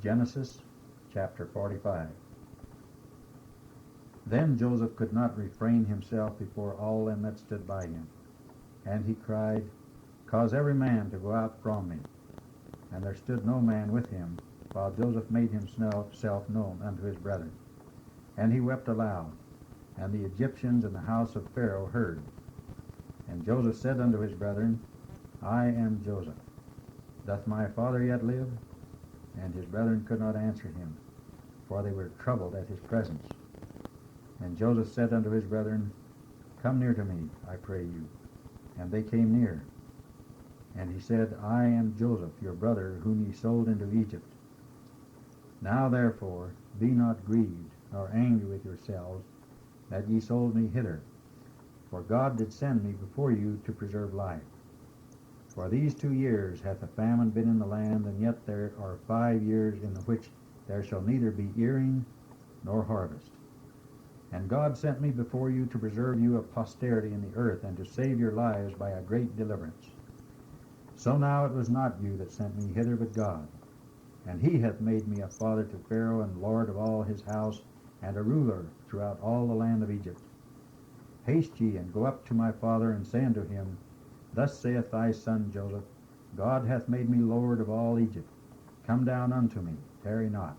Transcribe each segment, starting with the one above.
Genesis chapter 45. Then Joseph could not refrain himself before all them that stood by him. And he cried, Cause every man to go out from me. And there stood no man with him, while Joseph made himself known unto his brethren. And he wept aloud. And the Egyptians in the house of Pharaoh heard. And Joseph said unto his brethren, I am Joseph. Doth my father yet live? And his brethren could not answer him, for they were troubled at his presence. And Joseph said unto his brethren, Come near to me, I pray you. And they came near. And he said, I am Joseph, your brother, whom ye sold into Egypt. Now therefore be not grieved, nor angry with yourselves, that ye sold me hither. For God did send me before you to preserve life. For these 2 years hath a famine been in the land, and yet there are 5 years in the which there shall neither be earing nor harvest. And God sent me before you to preserve you of posterity in the earth, and to save your lives by a great deliverance. So now it was not you that sent me hither, but God. And he hath made me a father to Pharaoh, and lord of all his house, and a ruler throughout all the land of Egypt. Haste ye, and go up to my father, and say unto him, Thus saith thy son Joseph, God hath made me lord of all Egypt. Come down unto me, tarry not.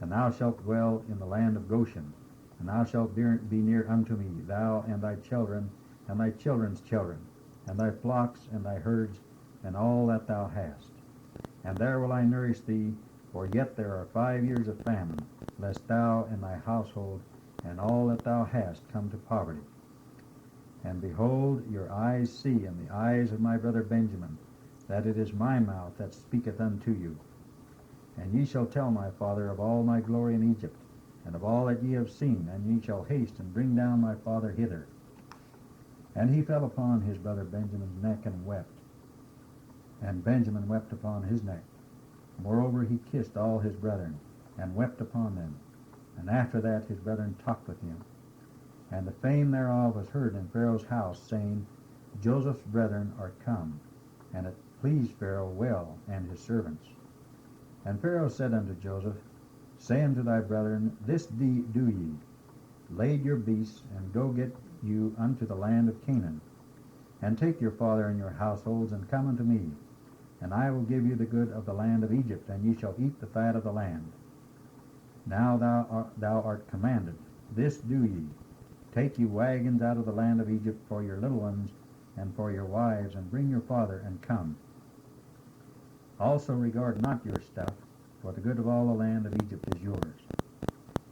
And thou shalt dwell in the land of Goshen, and thou shalt be near unto me, thou and thy children, and thy children's children, and thy flocks, and thy herds, and all that thou hast. And there will I nourish thee, for yet there are 5 years of famine, lest thou and thy household, and all that thou hast, come to poverty. And behold, your eyes see, and the eyes of my brother Benjamin, that it is my mouth that speaketh unto you. And ye shall tell my father of all my glory in Egypt, and of all that ye have seen, and ye shall haste and bring down my father hither. And he fell upon his brother Benjamin's neck and wept. And Benjamin wept upon his neck. Moreover he kissed all his brethren, and wept upon them. And after that his brethren talked with him. And the fame thereof was heard in Pharaoh's house, saying, Joseph's brethren are come. And it pleased Pharaoh well, and his servants. And Pharaoh said unto Joseph, Say unto thy brethren, This do ye, lade your beasts, and go get you unto the land of Canaan. And take your father and your households, and come unto me. And I will give you the good of the land of Egypt, and ye shall eat the fat of the land. Now thou art commanded, this do ye. Take you wagons out of the land of Egypt for your little ones, and for your wives, and bring your father, and come. Also regard not your stuff, for the good of all the land of Egypt is yours.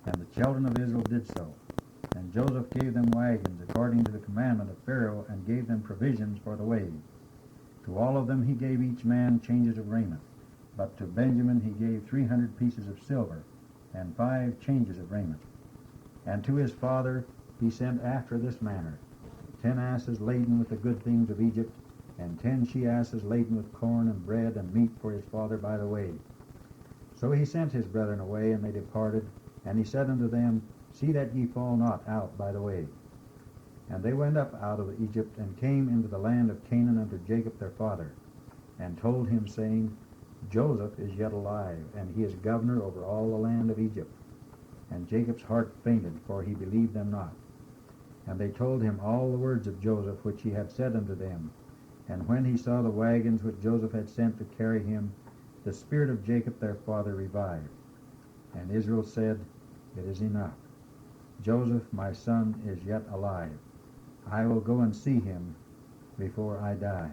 And the children of Israel did so. And Joseph gave them wagons according to the commandment of Pharaoh, and gave them provisions for the way. To all of them he gave each man changes of raiment. But to Benjamin he gave 300 pieces of silver, and 5 changes of raiment. And to his father he sent after this manner, 10 asses laden with the good things of Egypt, and 10 she-asses laden with corn and bread and meat for his father by the way. So he sent his brethren away, and they departed. And he said unto them, See that ye fall not out by the way. And they went up out of Egypt, and came into the land of Canaan unto Jacob their father, and told him, saying, Joseph is yet alive, and he is governor over all the land of Egypt. And Jacob's heart fainted, for he believed them not. And they told him all the words of Joseph which he had said unto them. And when he saw the wagons which Joseph had sent to carry him, the spirit of Jacob their father revived. And Israel said, It is enough. Joseph my son is yet alive. I will go and see him before I die.